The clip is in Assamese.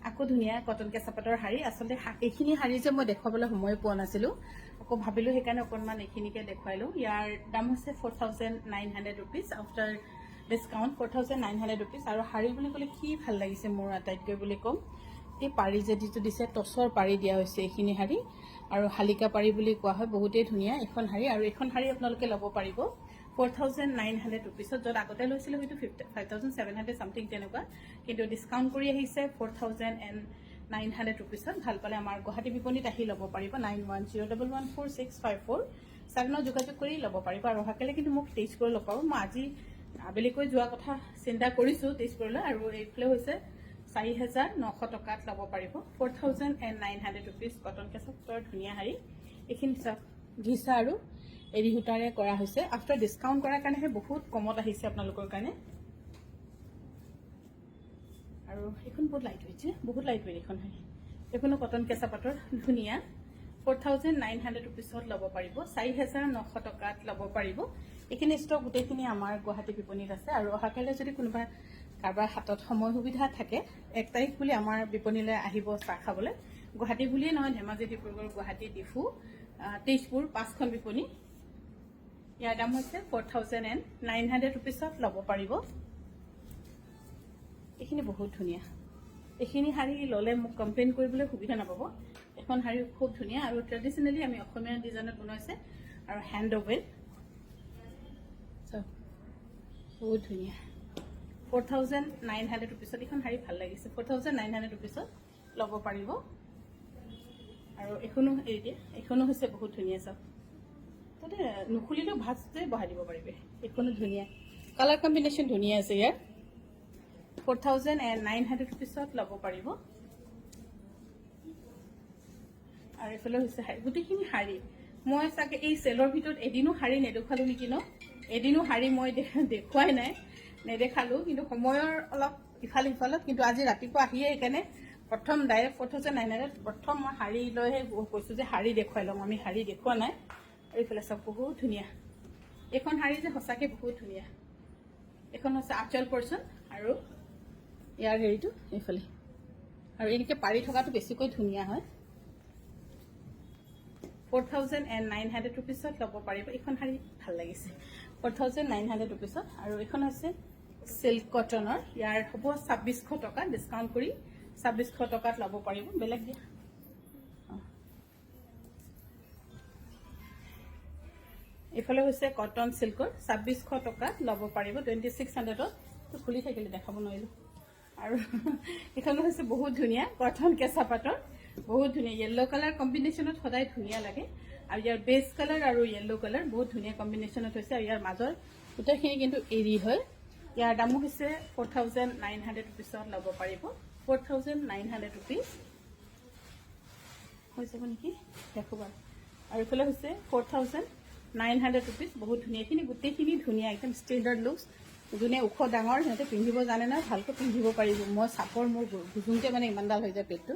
আকৌ ধুনীয়া কটন কেঁচাপাতৰ শাৰী আচলতে এইখিনি শাৰী যে মই দেখুৱাবলৈ সময় পোৱা নাছিলোঁ আকৌ ভাবিলোঁ সেইকাৰণে অকণমান এইখিনিকে দেখুৱাই লওঁ ইয়াৰ দাম হৈছে 4,900 rupees আফটাৰ ডিছকাউণ্ট 4,900 rupees আৰু শাৰী বুলি ক'লে কি ভাল লাগিছে মোৰ আটাইতকৈ বুলি ক'ম এই পাৰি যে যিটো দিছে টচৰ পাৰি দিয়া হৈছে এইখিনি শাৰী আৰু শালিকা পাৰি বুলি কোৱা হয় বহুতেই ধুনীয়া এখন শাৰী আৰু এখন শাৰী আপোনালোকে ল'ব পাৰিব 4,900 rupees য'ত আগতে লৈছিলোঁ হয়তো 5,700 সামথিং তেনেকুৱা কিন্তু ডিছকাউণ্ট কৰি আহিছে 4,900 rupees ভাল পালে আমাৰ গুৱাহাটী বিপণীত আহি ল'ব পাৰিব 9101146547 যোগাযোগ কৰি ল'ব পাৰিব আৰু অহাকালি কিন্তু মোক তেজপুৰ লগ পাব মই আজি আবেলিকৈ যোৱা কথা চিন্তা কৰিছোঁ তেজপুৰলৈ আৰু এইফালে হৈছে 4,900 টকাত ল'ব পাৰিব 4,900 rupees কটন কেঁচাপাতৰ ধুনীয়া শাৰী এইখিনি চাওক ঘিচা আৰু এৰি সূতাৰে কৰা হৈছে আফটাৰ ডিছকাউণ্ট কৰাৰ কাৰণেহে বহুত কমত আহিছে আপোনালোকৰ কাৰণে আৰু এইখন বহুত লাইট ৱেইট বহুত লাইট ৱেইট এইখন শাৰী এইখনো কটন কেঁচাপাতৰ ধুনীয়া 4,900 rupeesত ল'ব পাৰিব 4,900 টকাত ল'ব পাৰিব এইখিনি ষ্টক গোটেইখিনি আমাৰ গুৱাহাটী বিপণীত আছে আৰু অহাকাইলৈ যদি কোনোবা কাৰোবাৰ হাতত সময় সুবিধা থাকে 1 তাৰিখ বুলি আমাৰ বিপণীলৈ আহিব চাহ খাবলৈ গুৱাহাটী বুলিয়ে নহয় ধেমাজি ডিব্ৰুগড় গুৱাহাটী ডিফু তেজপুৰ 5খন বিপণী ইয়াৰ দাম হৈছে 4,900 rupeesত ল'ব পাৰিব এইখিনি বহুত ধুনীয়া এইখিনি শাৰী ল'লে মোক কমপ্লেইন কৰিবলৈ সুবিধা নাপাব এখন শাৰী খুব ধুনীয়া আৰু ট্ৰেডিশ্যনেলি আমি অসমীয়া ডিজাইনত বনাইছে আৰু হেণ্ড ওভেন বহুত ধুনীয়া 4,900 rupeesত এইখন শাৰী ভাল লাগিছে 4,900 rupeesত ল'ব পাৰিব আৰু এইখনো এৰি দিয়ে এইখনো হৈছে বহুত ধুনীয়া চাওক তাতে নুখুলিলেও ভাজতে বহাই দিব পাৰিবে এইখনো ধুনীয়া কালাৰ কম্বিনেশ্যন ধুনীয়া আছে ইয়াৰ 4,900 rupeesত ল'ব পাৰিব আৰু এইফালে হৈছে শাৰী গোটেইখিনি শাৰী মই চাগে এই চেলৰ ভিতৰত এদিনো শাৰী নেদেখালোঁ নেকি ন এদিনো শাৰী মই দেখুৱাই নাই নেদেখালোঁ কিন্তু সময়ৰ অলপ ইফাল সিফালত কিন্তু আজি ৰাতিপুৱা আহিয়ে সেইকাৰণে প্ৰথম ডাইৰেক্ট 4,900 প্ৰথম মই শাৰী লৈহে কৈছোঁ যে শাৰী দেখুৱাই ল'ম আমি শাৰী দেখুওৱা নাই আৰু এইফালে চব বহুত ধুনীয়া এইখন শাৰী যে সঁচাকৈ বহুত ধুনীয়া এইখন হৈছে আঁচল পৰ্চন আৰু ইয়াৰ হেৰিটো এইফালে আৰু এনেকৈ পাৰি থকাটো বেছিকৈ ধুনীয়া হয় 4,900 rupeesত ল'ব পাৰিব এইখন শাৰী ভাল লাগিছে 4,900 rupeesত আৰু এইখন হৈছে সিল্ক কটনৰ ইয়াৰ হ'ব 2,600 টকা ডিছকাউণ্ট কৰি 2,600 টকাত ল'ব পাৰিব বেলেগ দিয়া এইফালে হৈছে কটন সিল্কৰ 2,600 টকাত ল'ব পাৰিব 2,600ত খুলি থাকিলে দেখাব নোৱাৰিলোঁ আৰু এইখনো হৈছে বহুত ধুনীয়া কটন কেঁচাপাতৰ বহুত ধুনীয়া য়েল্লো কালাৰ কম্বিনেশ্যনত সদায় ধুনীয়া লাগে আৰু ইয়াৰ বেজ কালাৰ আৰু য়েল্লো কালাৰ বহুত ধুনীয়া কম্বিনেশ্যনত হৈছে আৰু ইয়াৰ মাজৰ গোটেইখিনি কিন্তু এৰি হয় ইয়াৰ দামো হৈছে 4,900 rupeesত ল'ব পাৰিব 4,900 rupees হৈ যাব নেকি দেখো বাৰু আৰু এইফালে হৈছে 4,900 rupees বহুত ধুনীয়া এইখিনি গোটেইখিনি ধুনীয়া একদম ষ্টেণ্ডাৰ্ড লুকছ যোনে ওখ ডাঙৰ সিহঁতে পিন্ধিব জানে নহয় ভালকৈ পিন্ধিব পাৰিব মই চাপৰ মোৰ ভুজুংকৈ মানে ইমানডাল হৈ যায় পেটটো